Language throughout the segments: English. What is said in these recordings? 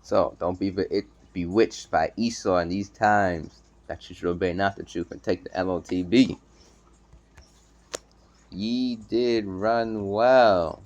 So don't be bewitched by Esau in these times, that you should obey not the truth and take the MOTB. Ye did run well.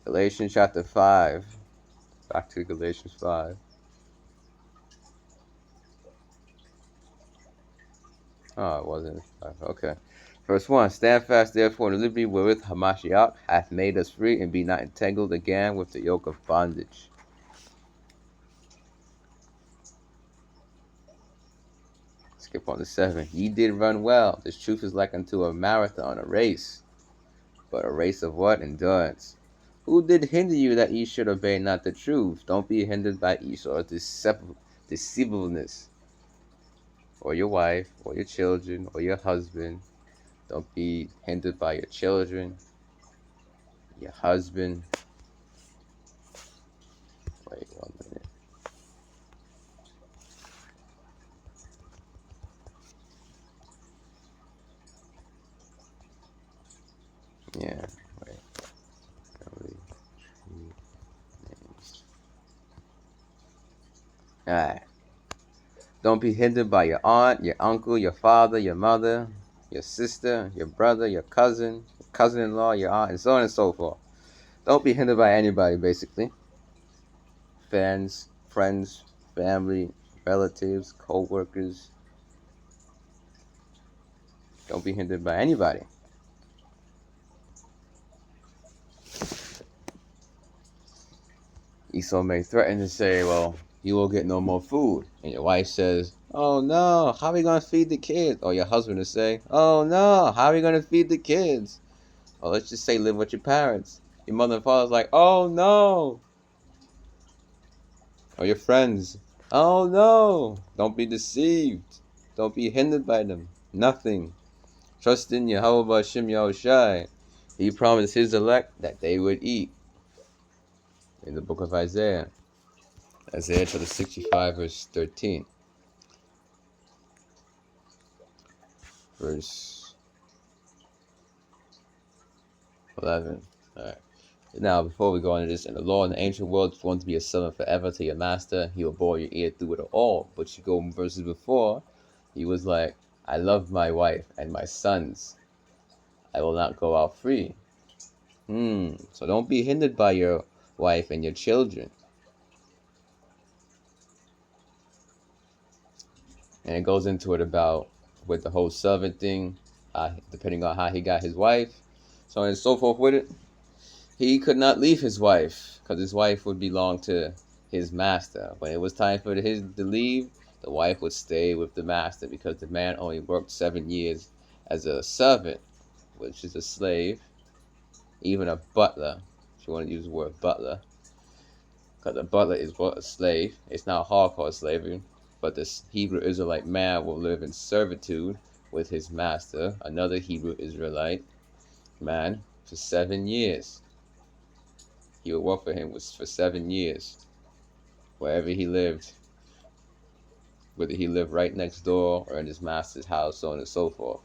Galatians chapter 5. Back to Galatians 5. Oh, it wasn't 5. Okay. Verse 1. Stand fast therefore in the liberty wherewith Hamashiach hath made us free, and be not entangled again with the yoke of bondage. Skip on to 7. Ye did run well. This truth is like unto a marathon, a race. But a race of what? Endurance. Who did hinder you that ye should obey not the truth? Don't be hindered by Esau's deceivableness. Or your wife, or your children, or your husband. Don't be hindered by your children, your husband. Wait 1 minute. Yeah, wait. Alright. Don't be hindered by your aunt, your uncle, your father, your mother, your sister, your brother, your cousin-in-law, your aunt, and so on and so forth. Don't be hindered by anybody, basically. Friends, family, relatives, co-workers. Don't be hindered by anybody. Esau may threaten to say, well, you will get no more food. And your wife says, oh no, how are we going to feed the kids? Or your husband will say, oh no, how are we going to feed the kids? Or let's just say live with your parents. Your mother and father's like, oh no. Or your friends, oh no. Don't be deceived. Don't be hindered by them. Nothing. Trust in Yahweh Hashem Yahushai. He promised his elect that they would eat. In the book of Isaiah. Isaiah chapter 65 verse 13. Verse 11. Alright. Now, before we go into this, in the law in the ancient world, if you want to be a servant forever to your master, he will bore your ear through it all. But you go in verses before, he was like, I love my wife and my sons. I will not go out free. So don't be hindered by your wife and your children. And it goes into it about with the whole servant thing, depending on how he got his wife, so on and so forth with it. He could not leave his wife because his wife would belong to his master. When it was time for his to leave, the wife would stay with the master because the man only worked 7 years as a servant, which is a slave, even a butler, if you want to use the word butler, because a butler is what, a slave. It's not hardcore slavery, but this Hebrew Israelite man will live in servitude with his master, another Hebrew Israelite man, for 7 years. He would work for him for 7 years, wherever he lived, whether he lived right next door or in his master's house, so on and so forth.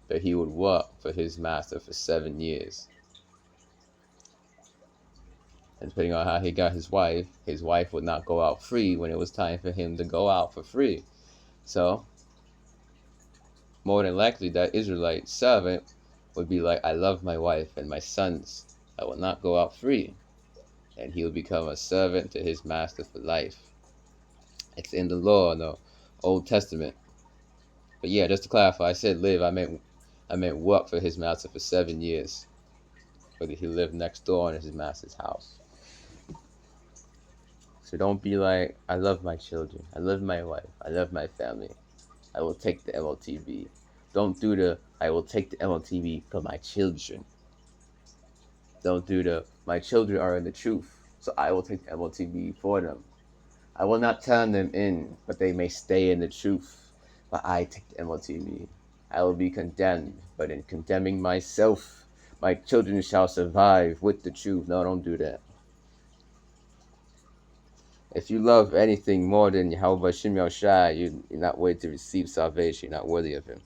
But he would work for his master for 7 years. And depending on how he got his wife would not go out free when it was time for him to go out for free. So, more than likely, that Israelite servant would be like, I love my wife and my sons. I will not go out free. And he will become a servant to his master for life. It's in the law, in the Old Testament. But yeah, just to clarify, I said live, I meant work for his master for 7 years. Whether he lived next door in his master's house. So don't be like, I love my children, I love my wife, I love my family, I will take the MOTB. Don't do the, I will take the MOTB for my children. Don't do the, my children are in the truth, so I will take the MOTB for them. I will not turn them in, but they may stay in the truth. But I take the MOTB. I will be condemned, but in condemning myself, my children shall survive with the truth. No, don't do that. If you love anything more than Yahweh Hashem Yahushai, you're not worthy to receive salvation. You're not worthy of him.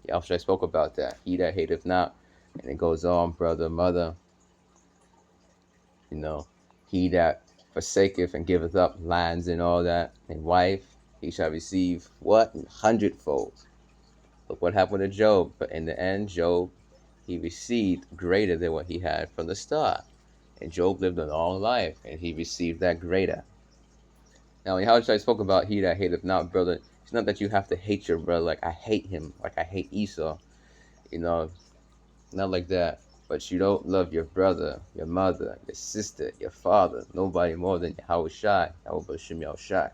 Yahushai spoke about that. He that hateth not. And it goes on, brother, mother, You know, he that forsaketh and giveth up lands and all that, and wife, he shall receive what? 100-fold. Look what happened to Job. But in the end, Job, he received greater than what he had from the start. And Job lived a long life, and he received that greater. Now, in how I spoke about he that hateth not brother, it's not that you have to hate your brother like I hate him, like I hate Esau. You know, not like that. But you don't love your brother, your mother, your sister, your father, nobody more than Yahweh Shai, Yahweh Bashem Yahushai.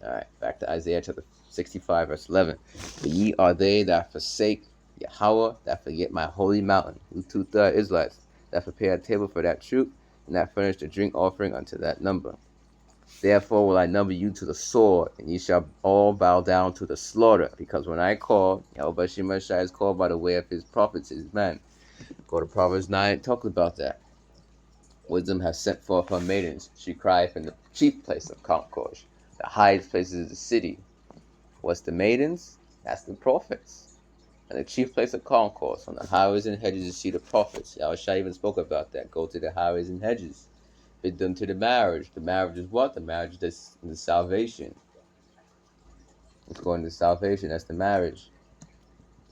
Alright, back to Isaiah chapter 65, verse 11. For ye are they that forsake Yahweh, that forget my holy mountain. You 2/3 Israelites, that prepare a table for that troop, and that furnish the drink offering unto that number. Therefore will I number you to the sword, and ye shall all bow down to the slaughter. Because when I call, Yahweh Bashem Yahushai is called by the way of his prophets, his men. Go to Proverbs 9, talk about that. Wisdom has sent forth her maidens. She cried from the chief place of concourse, the highest places of the city. What's the maidens? That's the prophets. And the chief place of concourse, on the highways and hedges, you see the prophets. Yahushua even spoke about that. Go to the highways and hedges. Bid them to the marriage. The marriage is what? The marriage is the salvation. It's going to salvation. That's the marriage.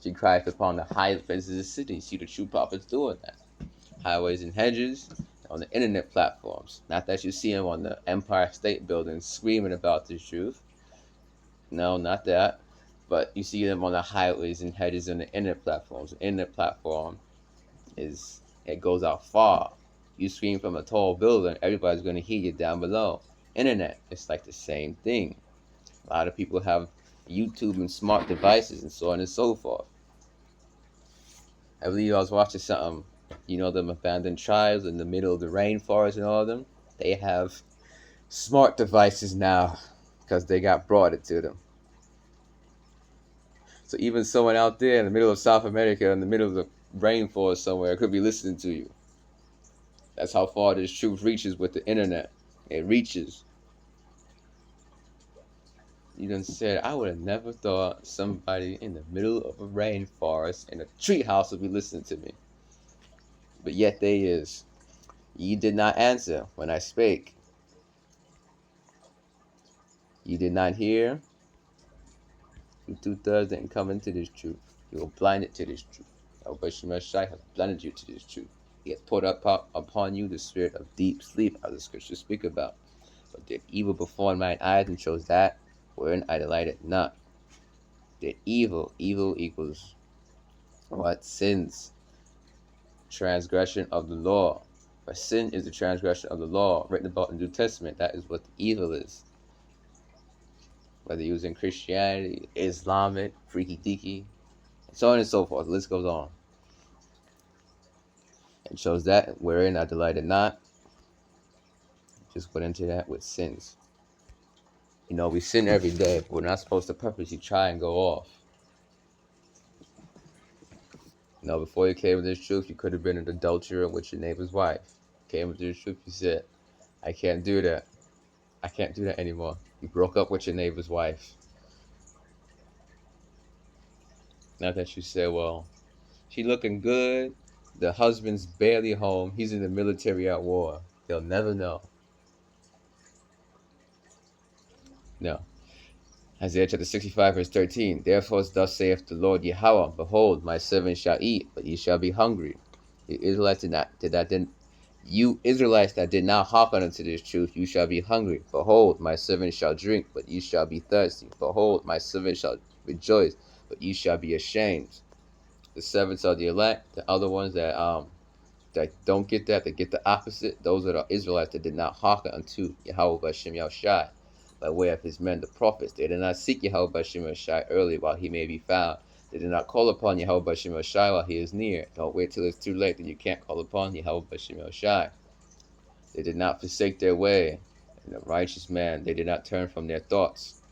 She cried upon the highest places of the city. See the true prophets doing that. Highways and hedges, on the internet platforms. Not that you see them on the Empire State Building screaming about this truth. No, not that. But you see them on the highways and hedges on the internet platforms. The internet platform it goes out far. You scream from a tall building, everybody's going to hear you down below. Internet, it's like the same thing. A lot of people have YouTube and smart devices and so on and so forth. I believe I was watching something, you know, them abandoned tribes in the middle of the rainforest and all of them. They have smart devices now because they got brought it to them. So even someone out there in the middle of South America, in the middle of the rainforest somewhere, could be listening to you. That's how far this truth reaches with the internet. It reaches. You done said, I would have never thought somebody in the middle of a rainforest in a treehouse would be listening to me. But yet they is. Ye did not answer when I spake. You did not hear. You 2/3 didn't come into this truth. You were blinded to this truth. Yahweh Shai has blinded you to this truth. He has poured upon you the spirit of deep sleep, as the scriptures speak about. But did evil before mine eyes, and chose that wherein I delighted not. Did evil equals what? Sins. Transgression of the law. For sin is the transgression of the law written about in the New Testament. That is what the evil is. Whether you're using Christianity, Islamic, freaky deaky, and so on and so forth. The list goes on. And shows that wherein I delighted not. Just went into that with sins. You know, we sin every day. We're not supposed to purposely try and go off. You know, before you came with this truth, you could have been an adulterer with your neighbor's wife. Came with this truth, you said, I can't do that. I can't do that anymore. You broke up with your neighbor's wife. Not that you said, well, she looking good. The husband's barely home. He's in the military at war. They'll never know. No. Isaiah chapter 65, verse 13. Therefore thus saith the Lord Yahweh, behold, my servant shall eat, but ye shall be hungry. You Israelites you Israelites that did not hearken unto this truth, you shall be hungry. Behold, my servant shall drink, but ye shall be thirsty. Behold, my servant shall rejoice, but ye shall be ashamed. The servants are the elect. The other ones that don't get that get the opposite. Those are the Israelites that did not hearken unto Yahweh Bashem Yahushai, by way of his men, the prophets. They did not seek Yahweh Bashem Yahushai early while he may be found. They did not call upon Yahweh Bashem Yahushai while he is near. Don't wait till it's too late, then you can't call upon Yahweh Bashem Yahushai. They did not forsake their way. And the righteous man, they did not turn from their thoughts.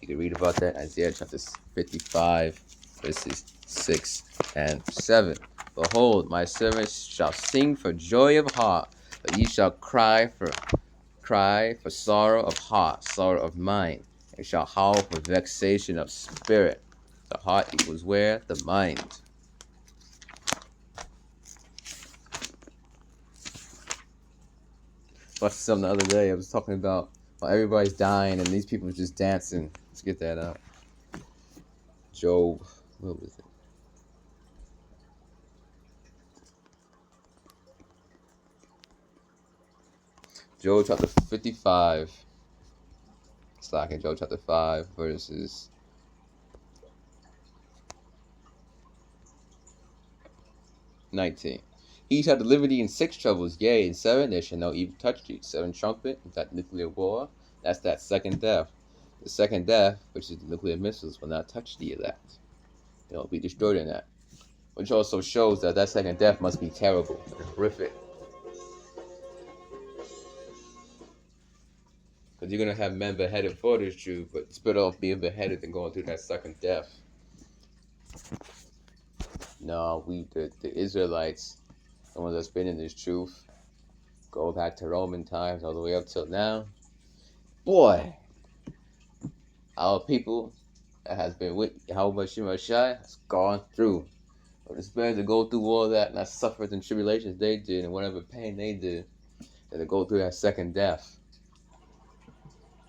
You can read about that in Isaiah chapter 55, verses 6 and 7. Behold, my servants shall sing for joy of heart, but ye shall cry for sorrow of heart, sorrow of mind, and shall howl for vexation of spirit. The heart equals where? The mind. watched something the other day. I was talking about how everybody's dying and these people are just dancing. Let's get that out. Job, what was it? Job chapter 55. It's like in Job chapter 5 verses 19. He shall deliver thee in 6 troubles, yea, in 7 there shall no evil touch thee. 7 trumpet, that nuclear war, that's that second death. The second death, which is the nuclear missiles, will not touch the elect. They'll be destroyed in that. Which also shows that that second death must be terrible and horrific. Because you're going to have men beheaded for this truth, but it's better off being beheaded than going through that second death. No, the Israelites, the ones that's been in this truth, go back to Roman times all the way up till now. Boy, our people that has been with Yahweh Shai has gone through. But it's better to go through all that and that sufferings and tribulations they did and whatever pain they did than to go through that second death.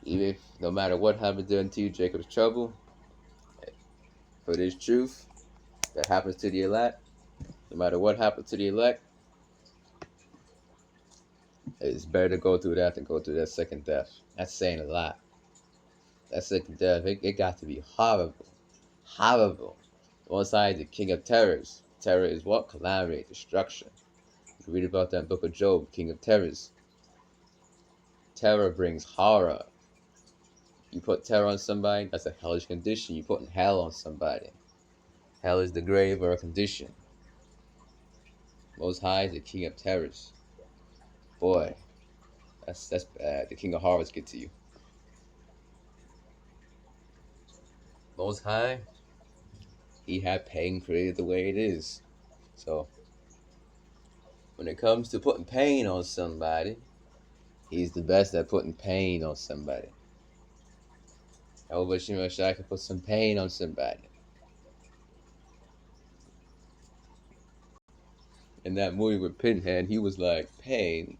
Even if, no matter what happens there to you, Jacob's trouble, for this truth that happens to the elect, no matter what happens to the elect, it's better to go through that than go through that second death. That's saying a lot. That second death, it got to be horrible. Horrible. One side is the king of terrors. Terror is what? Calamity, destruction. You can read about that in the book of Job, king of terrors. Terror brings horror. You put terror on somebody, that's a hellish condition. You putting hell on somebody. Hell is the grave or a condition. Most High is the king of terrors. Boy, that's bad. The king of horrors get to you. Most High, he had pain created the way it is. So, when it comes to putting pain on somebody, he's the best at putting pain on somebody. Yahweh Shai can put some pain on somebody. In that movie with Pinhead, he was like, pain?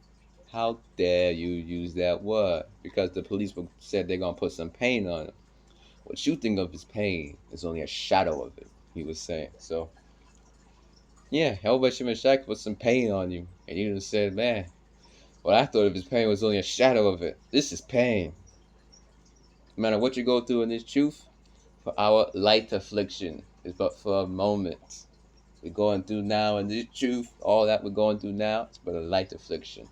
How dare you use that word? Because the police said they're going to put some pain on him. What you think of his pain is only a shadow of it, he was saying. So, yeah, Yahweh Shai put some pain on you. And you just said, man, what I thought of his pain was only a shadow of it. This is pain. No matter what you go through in this truth, for our light affliction is but for a moment. We're going through now in this truth, all that we're going through now is but a light affliction.